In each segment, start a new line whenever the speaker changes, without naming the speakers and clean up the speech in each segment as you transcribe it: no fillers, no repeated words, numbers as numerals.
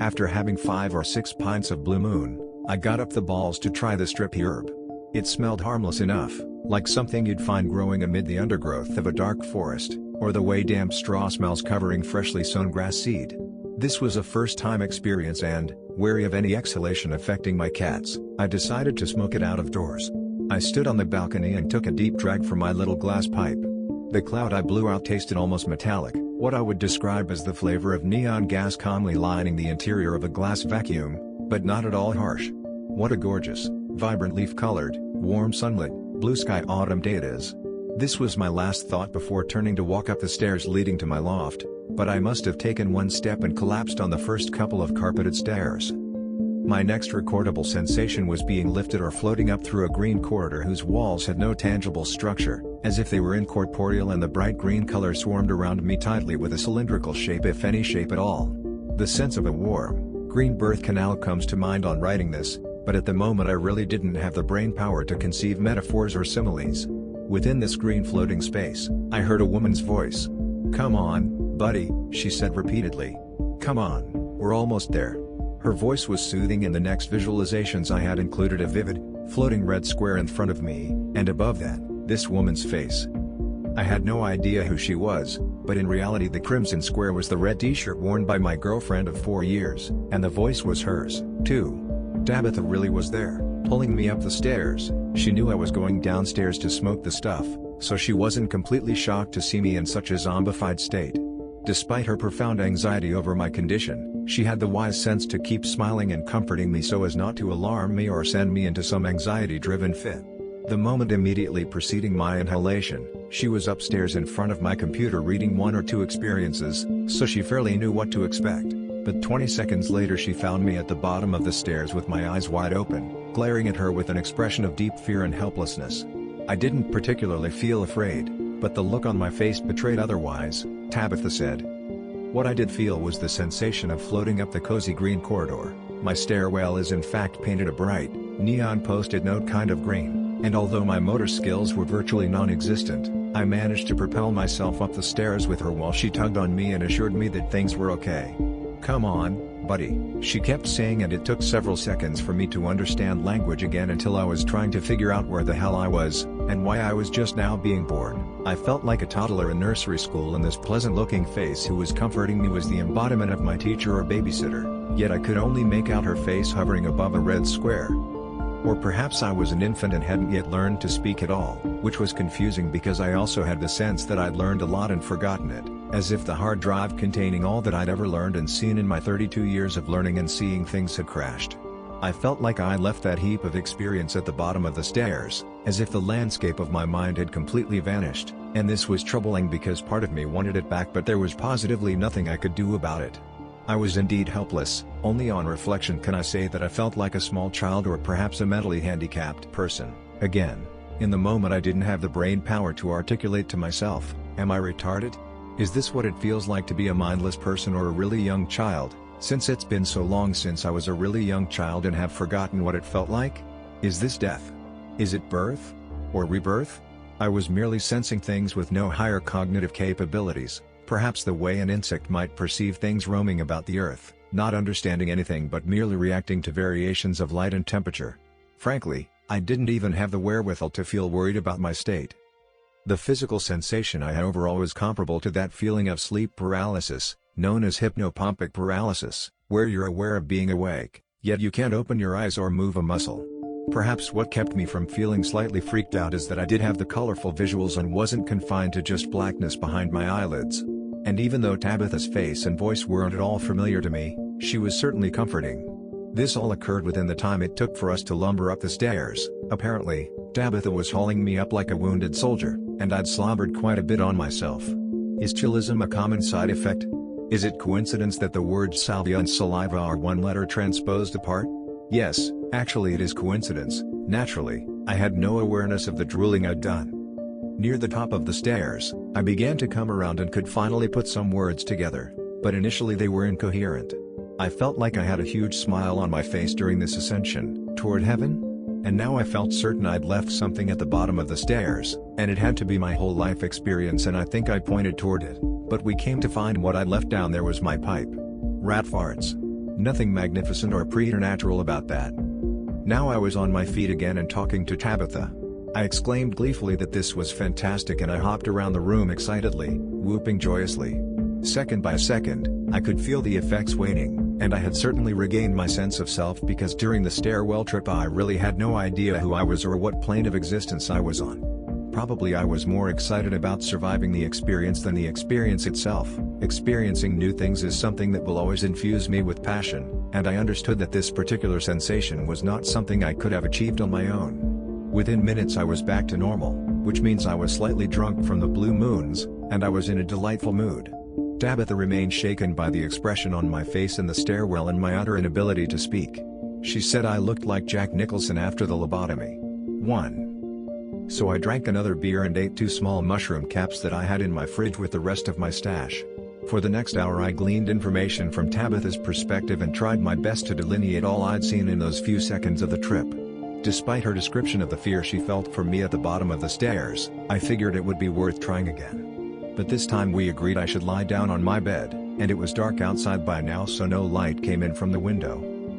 After having 5 or 6 pints of Blue Moon, I got up the balls to try the strippy herb. It smelled harmless enough, like something you'd find growing amid the undergrowth of a dark forest, or the way damp straw smells covering freshly sown grass seed. This was a first-time experience and, wary of any exhalation affecting my cats, I decided to smoke it out of doors. I stood on the balcony and took a deep drag from my little glass pipe. The cloud I blew out tasted almost metallic, what I would describe as the flavor of neon gas calmly lining the interior of a glass vacuum, but not at all harsh. What a gorgeous, vibrant leaf-colored, warm sunlit, blue sky autumn day it is. This was my last thought before turning to walk up the stairs leading to my loft, but I must have taken one step and collapsed on the first couple of carpeted stairs. My next recordable sensation was being lifted or floating up through a green corridor whose walls had no tangible structure, as if they were incorporeal, and the bright green color swarmed around me tightly with a cylindrical shape, if any shape at all. The sense of a warm, green birth canal comes to mind on writing this, but at the moment I really didn't have the brain power to conceive metaphors or similes. Within this green floating space, I heard a woman's voice. "Come on, buddy," she said repeatedly. "Come on, we're almost there." Her voice was soothing, and the next visualizations I had included a vivid, floating red square in front of me, and above that, this woman's face. I had no idea who she was, but in reality the crimson square was the red t-shirt worn by my girlfriend of 4 years, and the voice was hers, too. Tabitha really was there, pulling me up the stairs. She knew I was going downstairs to smoke the stuff, so she wasn't completely shocked to see me in such a zombified state. Despite her profound anxiety over my condition, she had the wise sense to keep smiling and comforting me so as not to alarm me or send me into some anxiety-driven fit. The moment immediately preceding my inhalation, she was upstairs in front of my computer reading 1 or 2 experiences, so she fairly knew what to expect. But 20 seconds later she found me at the bottom of the stairs with my eyes wide open, glaring at her with an expression of deep fear and helplessness. I didn't particularly feel afraid, but the look on my face betrayed otherwise, Tabitha said. What I did feel was the sensation of floating up the cozy green corridor. My stairwell is in fact painted a bright, neon post-it note kind of green, and although my motor skills were virtually non-existent, I managed to propel myself up the stairs with her while she tugged on me and assured me that things were okay. "Come on, buddy," she kept saying, and it took several seconds for me to understand language again until I was trying to figure out where the hell I was, and why I was just now being born. I felt like a toddler in nursery school, and this pleasant-looking face who was comforting me was the embodiment of my teacher or babysitter, yet I could only make out her face hovering above a red square. Or perhaps I was an infant and hadn't yet learned to speak at all, which was confusing because I also had the sense that I'd learned a lot and forgotten it, as if the hard drive containing all that I'd ever learned and seen in my 32 years of learning and seeing things had crashed. I felt like I left that heap of experience at the bottom of the stairs, as if the landscape of my mind had completely vanished, and this was troubling because part of me wanted it back, but there was positively nothing I could do about it. I was indeed helpless. Only on reflection can I say that I felt like a small child or perhaps a mentally handicapped person. Again, in the moment I didn't have the brain power to articulate to myself, "Am I retarded? Is this what it feels like to be a mindless person or a really young child, since it's been so long since I was a really young child and have forgotten what it felt like? Is this death? Is it birth? Or rebirth?" I was merely sensing things with no higher cognitive capabilities, perhaps the way an insect might perceive things roaming about the earth, not understanding anything but merely reacting to variations of light and temperature. Frankly, I didn't even have the wherewithal to feel worried about my state. The physical sensation I had overall was comparable to that feeling of sleep paralysis, known as hypnopompic paralysis, where you're aware of being awake, yet you can't open your eyes or move a muscle. Perhaps what kept me from feeling slightly freaked out is that I did have the colorful visuals and wasn't confined to just blackness behind my eyelids. And even though Tabitha's face and voice weren't at all familiar to me, she was certainly comforting. This all occurred within the time it took for us to lumber up the stairs. Apparently, Tabitha was hauling me up like a wounded soldier, and I'd slobbered quite a bit on myself. Is chillism a common side effect? Is it coincidence that the words salvia and saliva are one letter transposed apart? Yes, actually it is coincidence. Naturally, I had no awareness of the drooling I'd done. Near the top of the stairs, I began to come around and could finally put some words together, but initially they were incoherent. I felt like I had a huge smile on my face during this ascension toward heaven, and now I felt certain I'd left something at the bottom of the stairs, and it had to be my whole life experience, and I think I pointed toward it, but we came to find what I'd left down there was my pipe. Rat farts. Nothing magnificent or preternatural about that. Now I was on my feet again and talking to Tabitha. I exclaimed gleefully that this was fantastic, and I hopped around the room excitedly, whooping joyously. Second by second, I could feel the effects waning, and I had certainly regained my sense of self, because during the stairwell trip I really had no idea who I was or what plane of existence I was on. Probably I was more excited about surviving the experience than the experience itself. Experiencing new things is something that will always infuse me with passion, and I understood that this particular sensation was not something I could have achieved on my own. Within minutes I was back to normal, which means I was slightly drunk from the blue moons, and I was in a delightful mood. Tabitha remained shaken by the expression on my face in the stairwell and my utter inability to speak. She said I looked like Jack Nicholson after the lobotomy. 1. So I drank another beer and ate 2 small mushroom caps that I had in my fridge with the rest of my stash. For the next hour I gleaned information from Tabitha's perspective and tried my best to delineate all I'd seen in those few seconds of the trip. Despite her description of the fear she felt for me at the bottom of the stairs, I figured it would be worth trying again. But this time we agreed I should lie down on my bed, and it was dark outside by now, so no light came in from the window.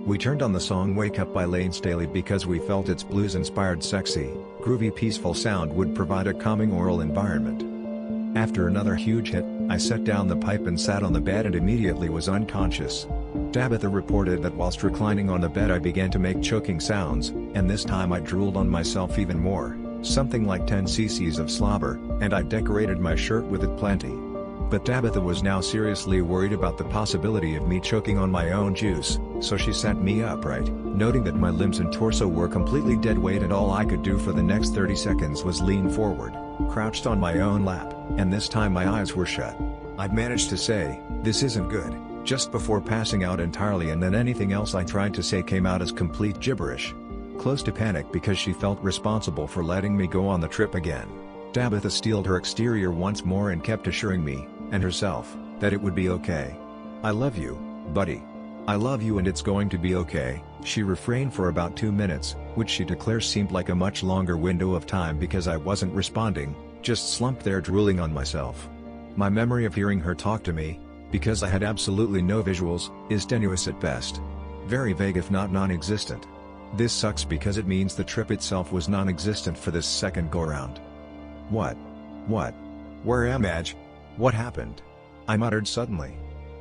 We turned on the song Wake Up by Lane Staley because we felt its blues-inspired sexy, groovy peaceful sound would provide a calming oral environment. After another huge hit, I set down the pipe and sat on the bed and immediately was unconscious. Tabitha reported that whilst reclining on the bed I began to make choking sounds, and this time I drooled on myself even more, something like 10 cc's of slobber, and I decorated my shirt with it plenty. But Tabitha was now seriously worried about the possibility of me choking on my own juice, so she sat me upright, noting that my limbs and torso were completely dead weight and all I could do for the next 30 seconds was lean forward, crouched on my own lap, and this time my eyes were shut. I'd managed to say, "This isn't good," just before passing out entirely, and then anything else I tried to say came out as complete gibberish. Close to panic because she felt responsible for letting me go on the trip again, Tabitha steeled her exterior once more and kept assuring me, and herself, that it would be okay. "I love you, buddy. I love you and it's going to be okay." She refrained for about 2 minutes, which she declares seemed like a much longer window of time because I wasn't responding, just slumped there drooling on myself. My memory of hearing her talk to me, because I had absolutely no visuals, is tenuous at best. Very vague if not non-existent. This sucks because it means the trip itself was non-existent for this second go-round. What? Where am I? What happened? I muttered suddenly.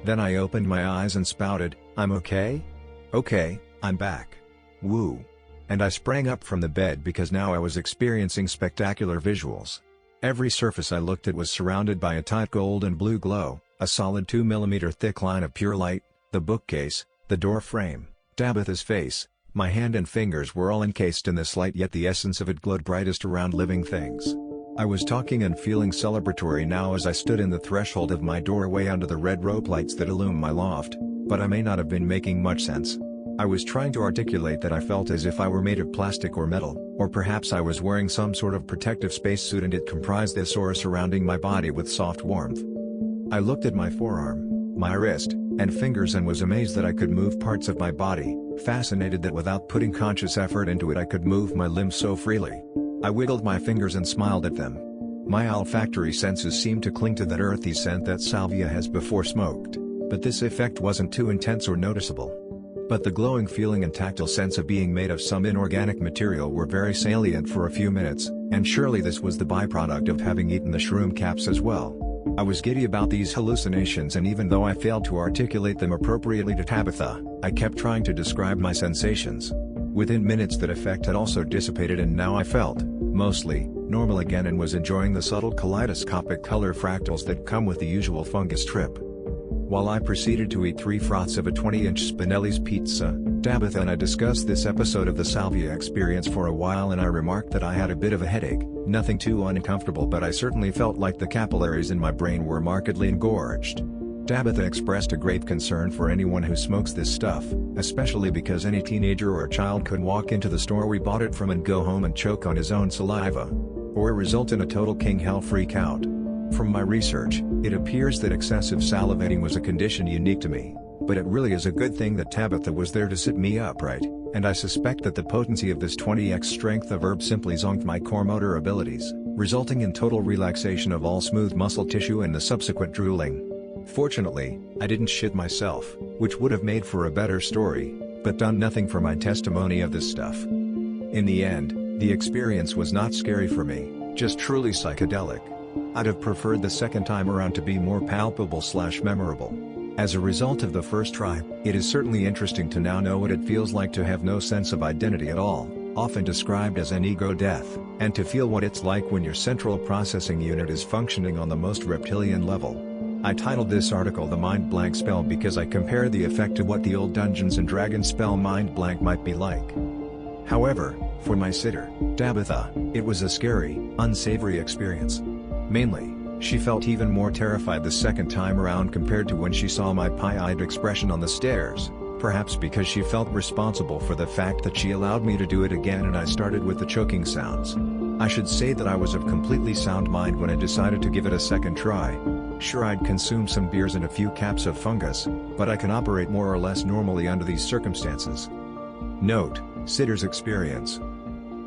Then I opened my eyes and spouted, "I'm okay? Okay, I'm back. Woo." And I sprang up from the bed because now I was experiencing spectacular visuals. Every surface I looked at was surrounded by a tight gold and blue glow, a solid 2mm thick line of pure light, the bookcase, the door frame, Tabitha's face, my hand and fingers were all encased in this light, yet the essence of it glowed brightest around living things. I was talking and feeling celebratory now as I stood in the threshold of my doorway under the red rope lights that illume my loft, but I may not have been making much sense. I was trying to articulate that I felt as if I were made of plastic or metal, or perhaps I was wearing some sort of protective spacesuit and it comprised this aura surrounding my body with soft warmth. I looked at my forearm, my wrist, and fingers and was amazed that I could move parts of my body, fascinated that without putting conscious effort into it I could move my limbs so freely. I wiggled my fingers and smiled at them. My olfactory senses seemed to cling to that earthy scent that salvia has before smoked, but this effect wasn't too intense or noticeable. But the glowing feeling and tactile sense of being made of some inorganic material were very salient for a few minutes, and surely this was the byproduct of having eaten the shroom caps as well. I was giddy about these hallucinations, and even though I failed to articulate them appropriately to Tabitha, I kept trying to describe my sensations. Within minutes that effect had also dissipated and now I felt, mostly, normal again and was enjoying the subtle kaleidoscopic color fractals that come with the usual fungus trip. While I proceeded to eat 3 froths of a 20-inch Spinelli's pizza, Tabitha and I discussed this episode of the salvia experience for a while, and I remarked that I had a bit of a headache, nothing too uncomfortable, but I certainly felt like the capillaries in my brain were markedly engorged. Tabitha expressed a great concern for anyone who smokes this stuff, especially because any teenager or child could walk into the store we bought it from and go home and choke on his own saliva, or result in a total king hell freak out. From my research, it appears that excessive salivating was a condition unique to me, but it really is a good thing that Tabitha was there to sit me upright, and I suspect that the potency of this 20x strength of herb simply zonked my core motor abilities, resulting in total relaxation of all smooth muscle tissue and the subsequent drooling. Fortunately, I didn't shit myself, which would have made for a better story, but done nothing for my testimony of this stuff. In the end, the experience was not scary for me, just truly psychedelic. I'd have preferred the second time around to be more palpable/memorable. As a result of the first try, it is certainly interesting to now know what it feels like to have no sense of identity at all, often described as an ego death, and to feel what it's like when your central processing unit is functioning on the most reptilian level. I titled this article The Mind Blank Spell because I compared the effect to what the old Dungeons & Dragons spell Mind Blank might be like. However, for my sitter, Tabitha, it was a scary, unsavory experience. Mainly, she felt even more terrified the second time around compared to when she saw my pie-eyed expression on the stairs, perhaps because she felt responsible for the fact that she allowed me to do it again and I started with the choking sounds. I should say that I was of completely sound mind when I decided to give it a second try. Sure, I'd consumed some beers and a few caps of fungus, but I can operate more or less normally under these circumstances. Note: sitter's experience.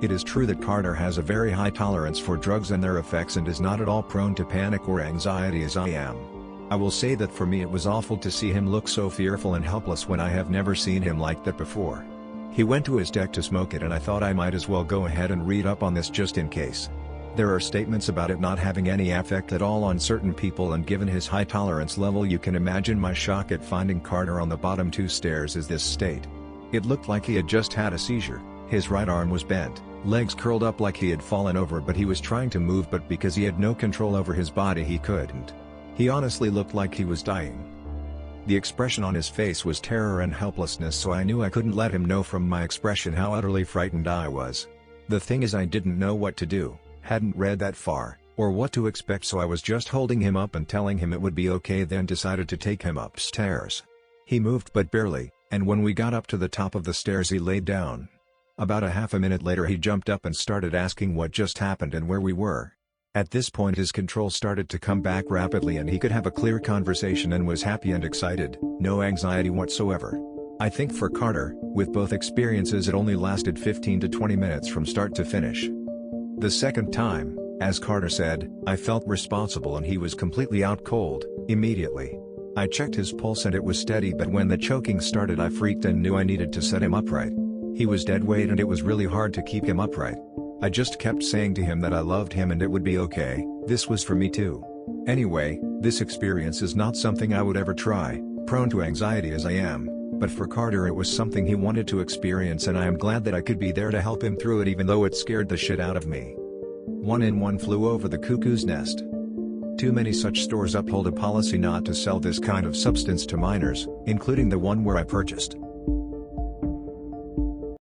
It is true that Carter has a very high tolerance for drugs and their effects and is not at all prone to panic or anxiety as I am. I will say that for me it was awful to see him look so fearful and helpless when I have never seen him like that before. He went to his deck to smoke it and I thought I might as well go ahead and read up on this just in case. There are statements about it not having any effect at all on certain people, and given his high tolerance level you can imagine my shock at finding Carter on the bottom two stairs is this state. It looked like he had just had a seizure, his right arm was bent, legs curled up like he had fallen over, but he was trying to move, but because he had no control over his body he couldn't. He honestly looked like he was dying. The expression on his face was terror and helplessness, so I knew I couldn't let him know from my expression how utterly frightened I was. The thing is, I didn't know what to do, hadn't read that far, or what to expect, so I was just holding him up and telling him it would be okay, then decided to take him upstairs. He moved but barely, and when we got up to the top of the stairs he laid down. About a half a minute later he jumped up and started asking what just happened and where we were. At this point his control started to come back rapidly and he could have a clear conversation and was happy and excited, no anxiety whatsoever. I think for Carter, with both experiences, it only lasted 15 to 20 minutes from start to finish. The second time, as Carter said, I felt responsible and he was completely out cold, immediately. I checked his pulse and it was steady, but when the choking started I freaked and knew I needed to set him upright. He was dead weight and it was really hard to keep him upright. I just kept saying to him that I loved him and it would be okay, this was for me too. Anyway, this experience is not something I would ever try, prone to anxiety as I am, but for Carter it was something he wanted to experience and I am glad that I could be there to help him through it, even though it scared the shit out of me. 1 flew over the cuckoo's nest. Too many such stores uphold a policy not to sell this kind of substance to minors, including the one where I purchased.